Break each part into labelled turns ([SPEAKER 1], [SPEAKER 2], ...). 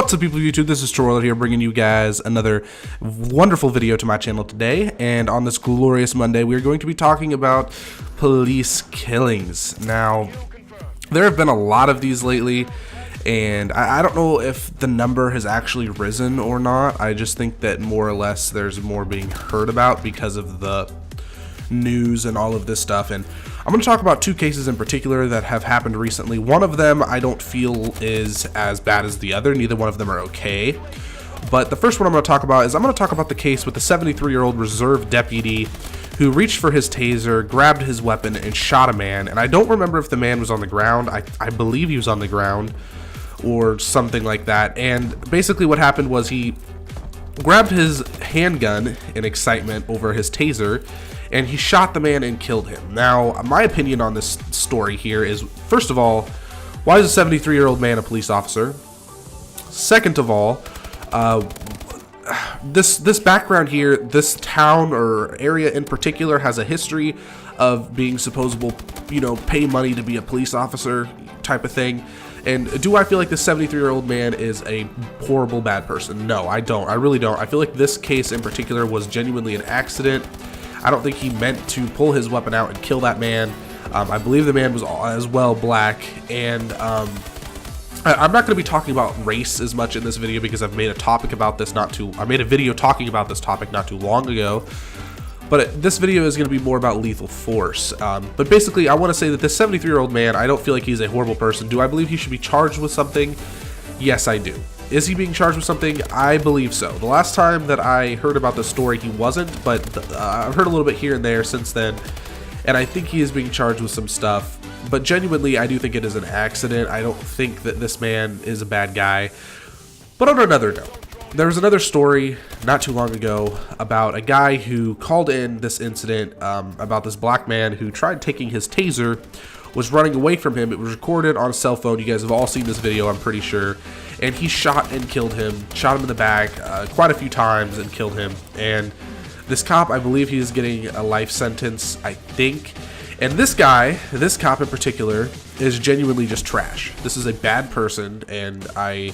[SPEAKER 1] What's up, people of YouTube? This is Troller here, bringing you guys another wonderful video to my channel today. And on this glorious Monday, we are going to be talking about police killings. Now, there have been a lot of these lately, and I don't know if the number has actually risen or not. I just think that more or less there's more being heard about because of the news and all of this stuff. And I'm going to talk about two cases in particular that have happened recently. One of them I don't feel is as bad as the other. Neither one of them are okay. But the first one I'm going to talk about is I'm going to talk about the case with the 73-year-old reserve deputy who reached for his taser, grabbed his weapon, and shot a man. And I don't remember if the man was on the ground. I believe he was on the ground or something like that. And basically what happened was he grabbed his handgun in excitement over his taser, and he shot the man and killed him. Now, my opinion on this story here is, first of all, why is a 73-year-old man a police officer? Second of all, this background here, this town or area in particular has a history of being supposable, pay money to be a police officer type of thing. And do I feel like this 73-year-old man is a horrible, bad person? No, I don't. I really don't. I feel like this case in particular was genuinely an accident. I don't think he meant to pull his weapon out and kill that man. I believe the man was as well black. And I'm not going to be talking about race as much in this video because I've made a topic about this I made a video talking about this topic not too long ago. But this video is going to be more about lethal force. But basically, I want to say that this 73-year-old man, I don't feel like he's a horrible person. Do I believe he should be charged with something? Yes, I do. Is he being charged with something? I believe so. The last time that I heard about this story, he wasn't, but I've heard a little bit here and there since then, and I think he is being charged with some stuff. But genuinely, I do think it is an accident. I don't think that this man is a bad guy. But on another note, there was another story not too long ago about a guy who called in this incident about this black man who tried taking his taser, was running away from him. It was recorded on a cell phone. You guys have all seen this video, I'm pretty sure. And he shot and killed him, shot him in the back quite a few times and killed him. And this cop, I believe he is getting a life sentence, I think. And this guy, this cop in particular, is genuinely just trash. This is a bad person, and I'm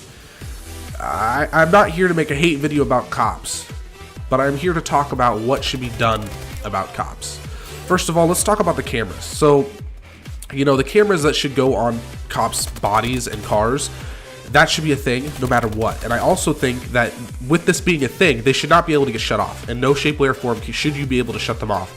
[SPEAKER 1] not here to make a hate video about cops, but I'm here to talk about what should be done about cops. First of all, let's talk about the cameras. So, the cameras that should go on cops' bodies and cars, that should be a thing no matter what. And I also think that with this being a thing, they should not be able to get shut off. In no shape, way, or form should you be able to shut them off.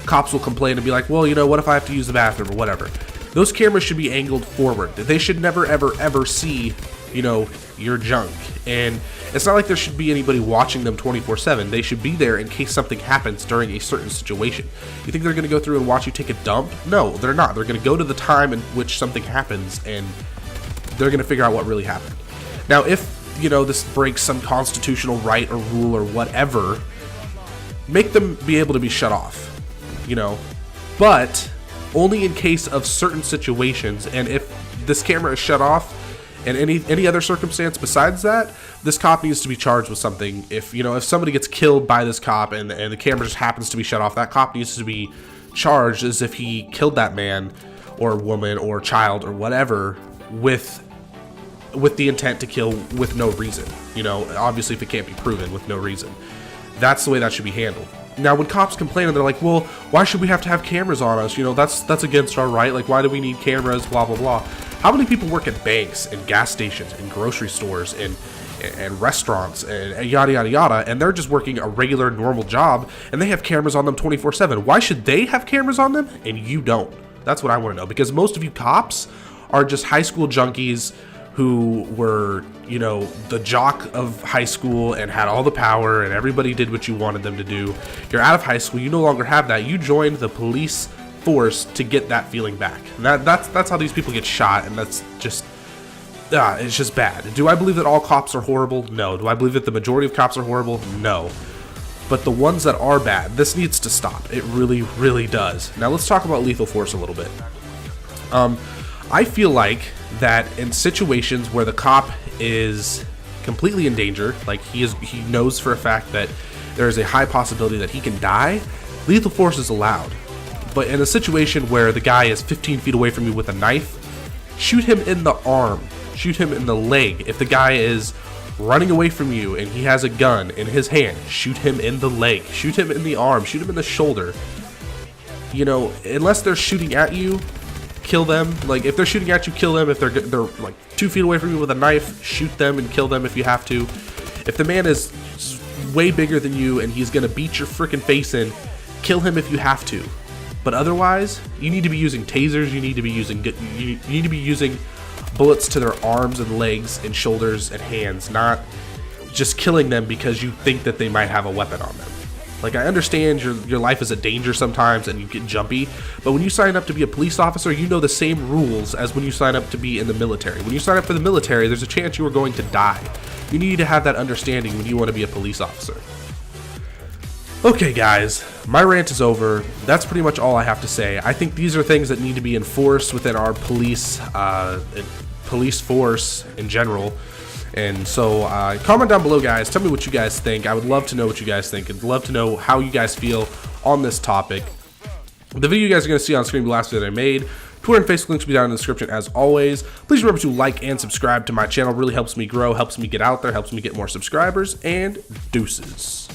[SPEAKER 1] Cops will complain and be like, well, what if I have to use the bathroom or whatever. Those cameras should be angled forward. They should never, ever, ever see, your junk. And it's not like there should be anybody watching them 24/7. They should be there in case something happens during a certain situation. You think they're going to go through and watch you take a dump? No, they're not. They're going to go to the time in which something happens, and they're going to figure out what really happened. Now, if, this breaks some constitutional right or rule or whatever, make them be able to be shut off, but only in case of certain situations. And if this camera is shut off and any other circumstance besides that, this cop needs to be charged with something. If somebody gets killed by this cop and the camera just happens to be shut off, that cop needs to be charged as if he killed that man or woman or child or whatever with the intent to kill with no reason. Obviously if it can't be proven, with no reason. That's the way that should be handled. Now, when cops complain and they're like, well, why should we have to have cameras on us? That's against our right. Like, why do we need cameras? Blah, blah, blah. How many people work at banks and gas stations and grocery stores and restaurants and yada, yada, yada, and they're just working a regular, normal job, and they have cameras on them 24/7. Why should they have cameras on them and you don't? That's what I want to know, because most of you cops are just high school junkies who were, the jock of high school and had all the power and everybody did what you wanted them to do. You're out of high school. You no longer have that. You joined the police force to get that feeling back. And that's how these people get shot, and that's just, it's just bad. Do I believe that all cops are horrible? No. Do I believe that the majority of cops are horrible? No. But the ones that are bad, this needs to stop. It really, really does. Now let's talk about lethal force a little bit. I feel like that in situations where the cop is completely in danger, like he knows for a fact that there is a high possibility that he can die, lethal force is allowed. But in a situation where the guy is 15 feet away from you with a knife, shoot him in the arm, shoot him in the leg. If the guy is running away from you and he has a gun in his hand, shoot him in the leg, shoot him in the arm, shoot him in the shoulder. You know, unless they're shooting at you, kill them. Like, if they're shooting at you, kill them. If they're like 2 feet away from you with a knife, shoot them and kill them if you have to. If the man is way bigger than you and he's gonna beat your freaking face in, kill him if you have to. But otherwise, you need to be using tasers. You need to be using bullets to their arms and legs and shoulders and hands, not just killing them because you think that they might have a weapon on them. Like, I understand your life is a danger sometimes and you get jumpy, but when you sign up to be a police officer, you know the same rules as when you sign up to be in the military. When you sign up for the military, there's a chance you are going to die. You need to have that understanding when you want to be a police officer. Okay, guys, my rant is over. That's pretty much all I have to say. I think these are things that need to be enforced within our police force in general. And so comment down below, guys. Tell me what you guys think. I would love to know what you guys think. I'd love to know how you guys feel on this topic. The video you guys are going to see on screen will be the last video that I made. Twitter and Facebook links will be down in the description as always. Please remember to like and subscribe to my channel. It really helps me grow, helps me get out there, helps me get more subscribers, and deuces.